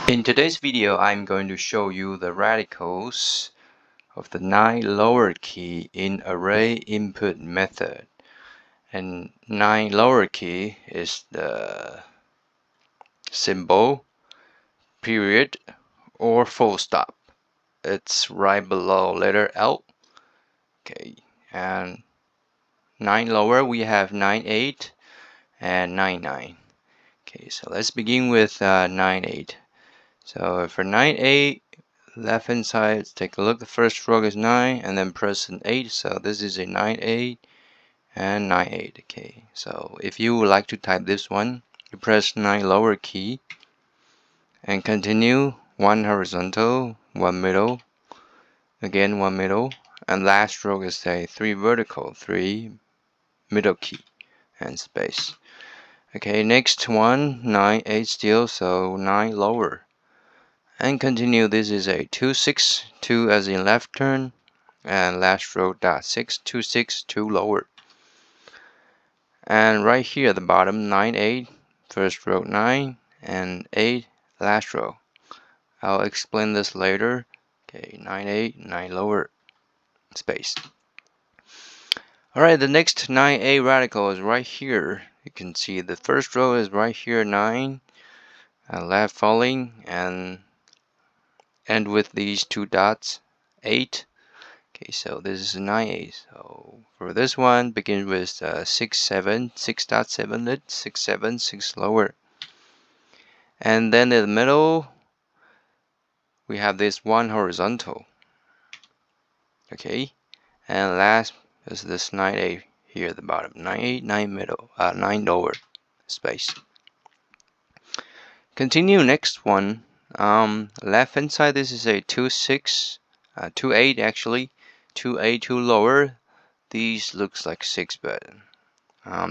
In today's video, I'm going to show you the radicals of the 9 lower key in array input method. And 9 lower key is the symbol, period, or full stop. It's right below letter L. Okay, and 9 lower we have 9 8 and 9 9. Okay, so let's begin with 9 8. So for 9 8, left hand side, let's take a look. The first stroke is 9 and then press an 8. So this is a 9 8 and 9 8. Okay, so if you would like to type this one, you press 9 lower key and continue 1 horizontal, 1 middle, again 1 middle, and last stroke is a 3 vertical, 3 middle key and space. Okay, next one, 9 8 still, so 9 lower. And continue. This is a 2 6, 2 as in left turn, and last row dot 6 2 6 2 lower. And right here at the bottom 9 8, first row 9 and 8 last row. I'll explain this later. Okay, 9 8 9 lower space. Alright, the next 9 8 radical is right here. You can see the first row is right here 9 left falling and end with these two dots 8. Okay, so this is 9 8. So for this one, begin with 6 7, 6.7 lid, 6 7, 6 lower. And then in the middle, we have this one horizontal. Okay, and last is this 9 8 here at the bottom. 9 8, 9 middle, 9 lower space. Continue next one. Left hand side, this is a 2 6, 2 8 actually, 2 8 2 lower. These looks like 6, but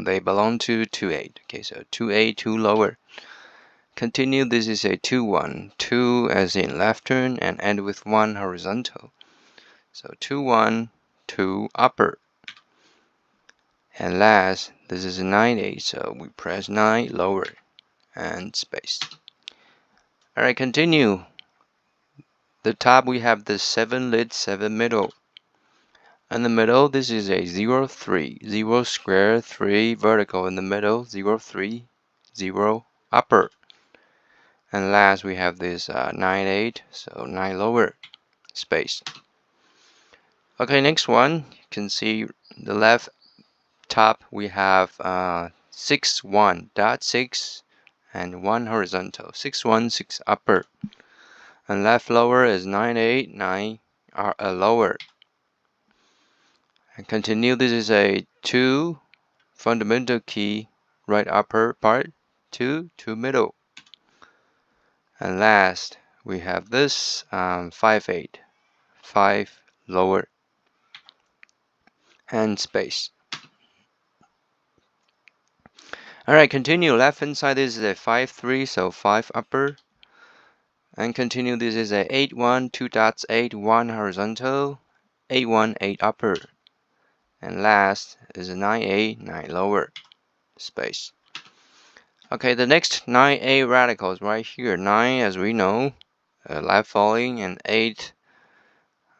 they belong to 2 8. Okay, so 2 8 2 lower. Continue. This is a 2 1, 2 as in left turn and end with 1 horizontal. So 2 1 2 upper. And last, this is a 9 8, so we press 9 lower and space. Alright, continue. The top we have the 7 lid, 7 middle. In the middle, this is a 0 3, 0 square, 3 vertical in the middle, 0 3, 0 upper. And last we have this 9 8, so 9 lower space. Okay, next one, you can see the left top we have 6 1 dot 6 and 1 horizontal, 6 1 6 upper. And left lower is 9 8 9 lower. And continue. This is a 2 fundamental key, right upper part, 2 middle. And last we have this 5 8, 5 lower and space. Alright, continue. Left hand side, this is a 5 3, so 5 upper. And continue. This is a 8 1 2 dots 8 1 horizontal, 8 1 8 upper. And last is a 9 8 9 lower space. Okay, the next 9 8 radicals right here. 9 as we know, left falling, and 8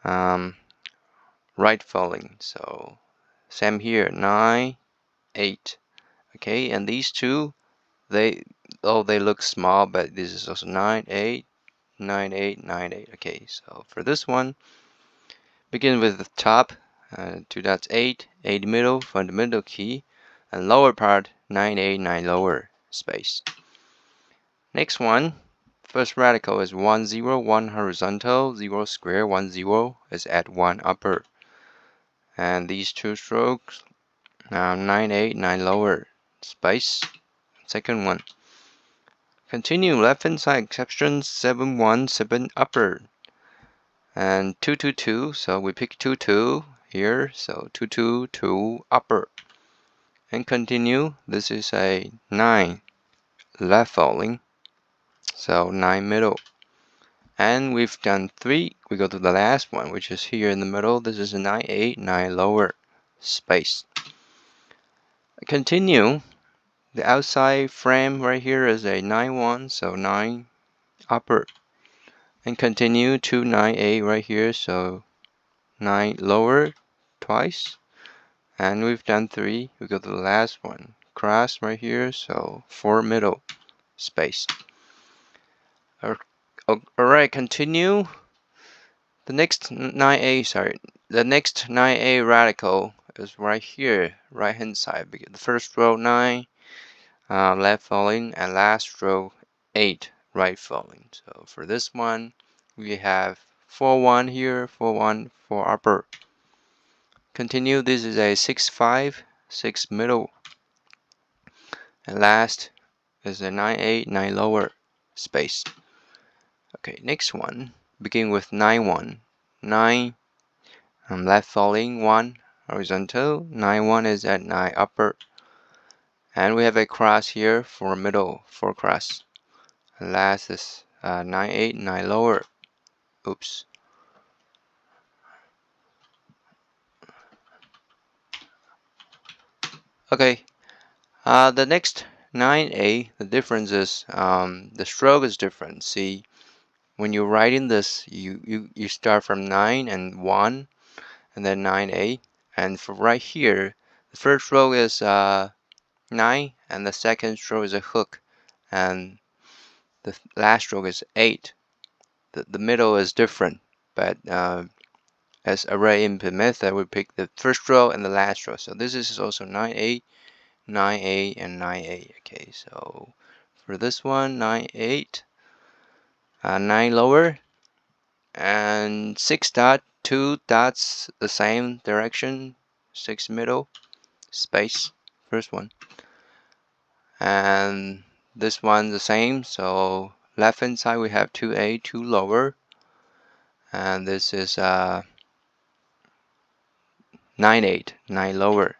right falling. So same here, 9 8. Okay, and these two, they look small, but this is also 9 8 9 8 9 8. Okay, so for this one, begin with the top 2 dots 8 8 middle fundamental key, and lower part 9 8 9 lower space. Next one, first radical is 1 0 1 horizontal, 0 square, 1 0 is at 1 upper. And these two strokes 9 8 9 lower space. Second one, continue. Left hand side exception 7 1 7 upper and 2 2 2, so we pick 2 2 here, so 2 2 2 upper. And continue. This is a 9 left falling, so 9 middle. And we've done 3. We go to the last one, which is here in the middle. This is a 9 8 9 lower space. Continue. The outside frame right here is a 9 1, so 9 upper, and continue to 9A right here. So 9 lower twice, and we've done 3. We go to the last one, cross right here. So 4 middle space. Alright, continue. The next 9A radical is right here, right hand side. The first row 9, left falling, and last row 8, right falling. So for this one, we have 4-1 here, 4-1 for upper. Continue. This is a 6-5, 6 middle, and last is a 9-8, 9 lower space. Okay, next one, begin with 9-1, 9 left falling, 1 horizontal, 9-1 is at 9 upper, and we have a cross here for middle, 4 cross. And last is 9-8, 9 lower. Oops. Okay, the next 9A, the difference is the stroke is different. See, when you're writing this, you start from 9 and 1, and then 9A, and for right here, the first row is 9, and the second stroke is a hook, and the last stroke is 8. The middle is different, but as array input method, we pick the first row and the last row. So this is also 9A, 9A, and 9A. Okay, so for this one, 9-8, 9 lower, and 6 dot, 2 dots the same direction, 6 middle, space, first one. And this one the same, so left hand side we have 2A, 2 lower, and this is 9-8, 9 lower,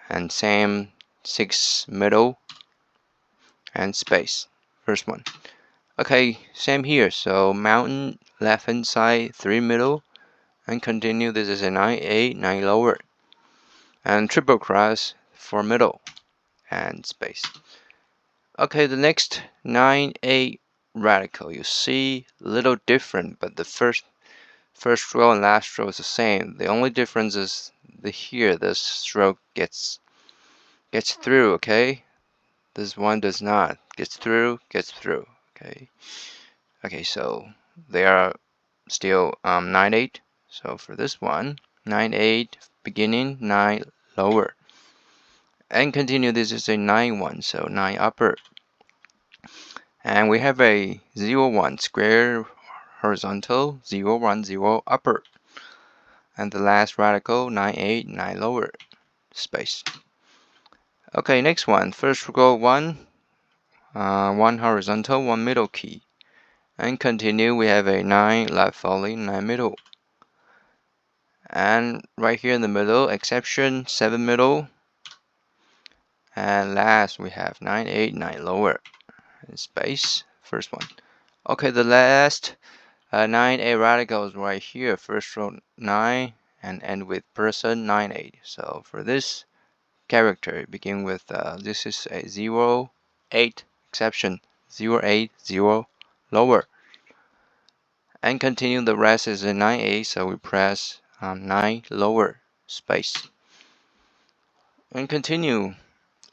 and same 6 middle and space, first one. Okay, same here. So mountain left hand side 3 middle, and continue. This is a 9-8, 9 lower, and triple cross for middle and space. Okay, the next 9-8 radical, you see a little different, but the first row and last row is the same. The only difference is here this stroke gets through. Okay, this one does not. Gets through. Okay, so they are still 9-8. So for this one, 9-8 beginning, 9 lower, and continue. This is a 9-1, so 9 upper, and we have a 0-1 square horizontal, 0-1 0 upper, and the last radical 9-8 9 lower space. Okay, next one, first row 1 horizontal, 1 middle key, and continue. We have a 9 left falling, 9 middle, and right here in the middle, exception 7 middle, and last we have 9-8 9 lower space, first one. Okay, the last 9-8 radical is right here, first row 9 and end with person 9-8. So for this character, begin with this is a 0-8 exception, 0-8 0 lower, and continue. The rest is a 9-8, so we press 9 lower space, and continue.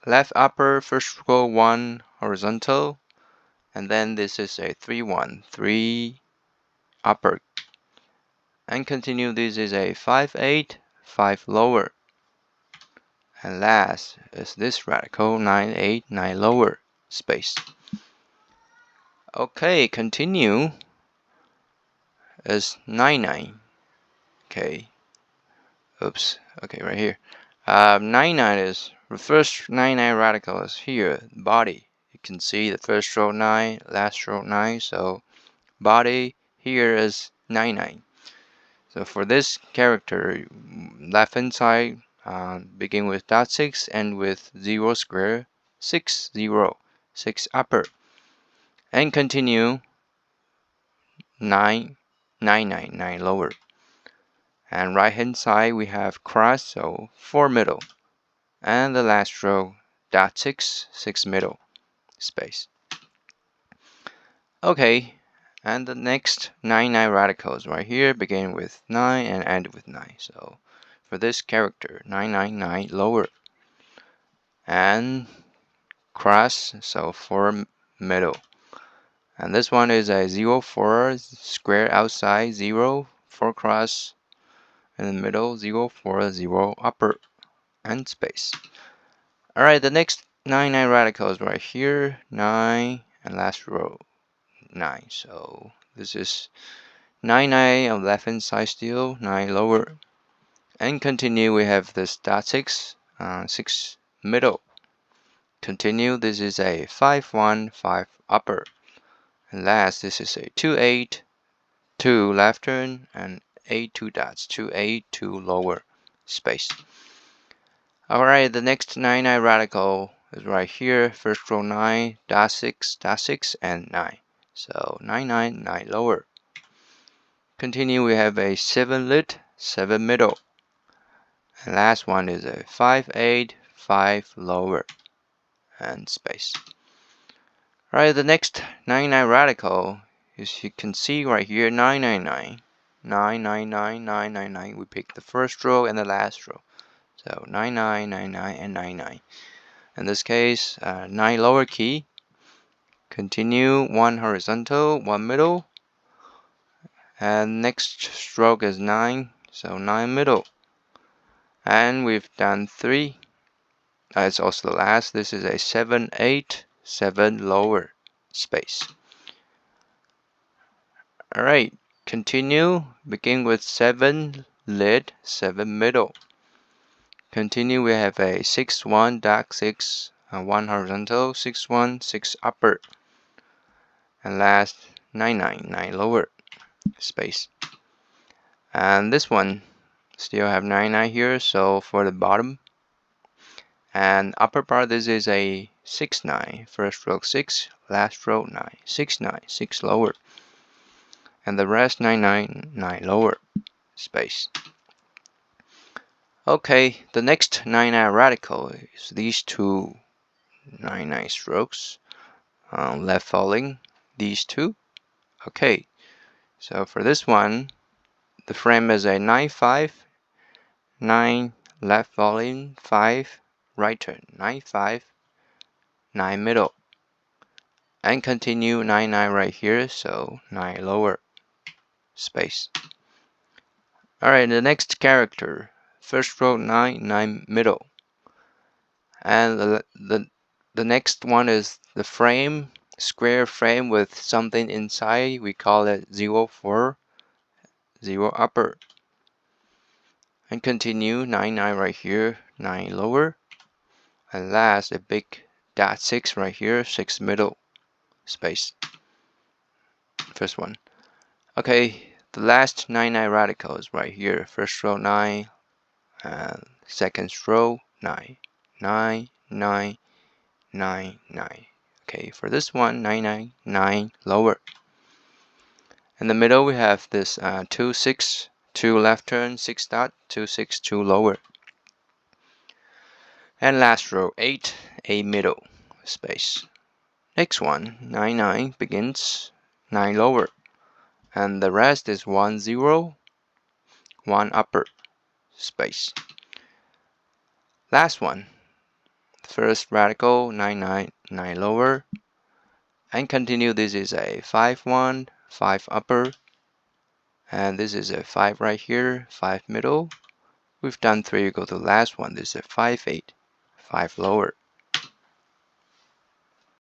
Left upper, first row 1 horizontal, and then this is a 3-1 3 upper, and continue. This is a 5-8 5 lower, and last is this radical 9-8 9 lower space. Okay, continue is 9-9. Okay, oops. Okay, right here. 9-9 is the first 9-9 radical is here, body. You can see the first row 9, last row 9. So body here is 9-9. So for this character, left hand side begin with dot 6 and with 0 square 6 0 6 upper, and continue 9 9 9 9 lower, and right hand side we have cross, so 4 middle, and the last row dot 6 6 middle space. Okay, and the next 9 radicals right here begin with 9 and end with 9. So for this character, 9 lower and cross, so 4 middle. And this one is a 0 4 square outside, 0 4 cross in the middle, 0 4 0 upper and space. Alright, the next 9 radicals right here, 9 and last row 9. So this is 9 on the left hand side still, 9 lower. And continue, we have this dot 6, 6 middle. Continue, this is a 5 1 5 upper. And last, this is a 2 8 2 left turn and 8 2 dots, 2 8 2 lower space. Alright, the next 9 radical is right here. First row 9 dot 6 and 9. So 9 9 lower. Continue, we have a 7 lit 7 middle. And last one is a 5 8 5 lower and space. Alright, the next 9 radical is, you can see right here, 9 9. We pick the first row and the last row. So 9 9 and 9. In this case, 9 lower key. Continue, 1 horizontal, 1 middle. And next stroke is 9, so 9 middle. And we've done 3. It's also the last. This is a 7 8 7 lower space. Alright, continue. Begin with 7 lid, 7 middle. Continue, we have a 6 1 dark 6, 1 horizontal, 6 1 6 upper. And last 9 9 lower space. And this one still have 9 here, so for the bottom and upper part, this is a 6 9. First stroke 6, last row 9, 6 9 6 lower. And the rest 9 9 lower space. Okay, the next 9 radical is these two 9 strokes, left falling, these two. Okay, so for this one, the frame is a 9 5 9 left falling, 5 right turn, 9 5 9 middle, and continue 9 9 right here, so 9 lower space. Alright, the next character, first row 9 9 middle, and the next one is the frame, square frame with something inside. We call it 0 4 0 upper, and continue 9 9 right here, 9 lower, and last a big dot 6 right here, 6 middle space. First one. Okay, the last 9 radicals right here. First row 9, and second row 9 9 9 9 9. Okay, for this one, 9 9 lower. In the middle, we have this 2 6 2 left turn, 6 dot, 2 6 2 lower. And last row 8 8 middle space. Next one, 9 9 begins 9 lower, and the rest is 1 0 1 upper space. Last one, first radical 9 9 9 lower, and continue. This is a 5 1 5 upper, and this is a 5 right here, 5 middle. We've done 3. We go to the last one. This is a 5 8 5 lower.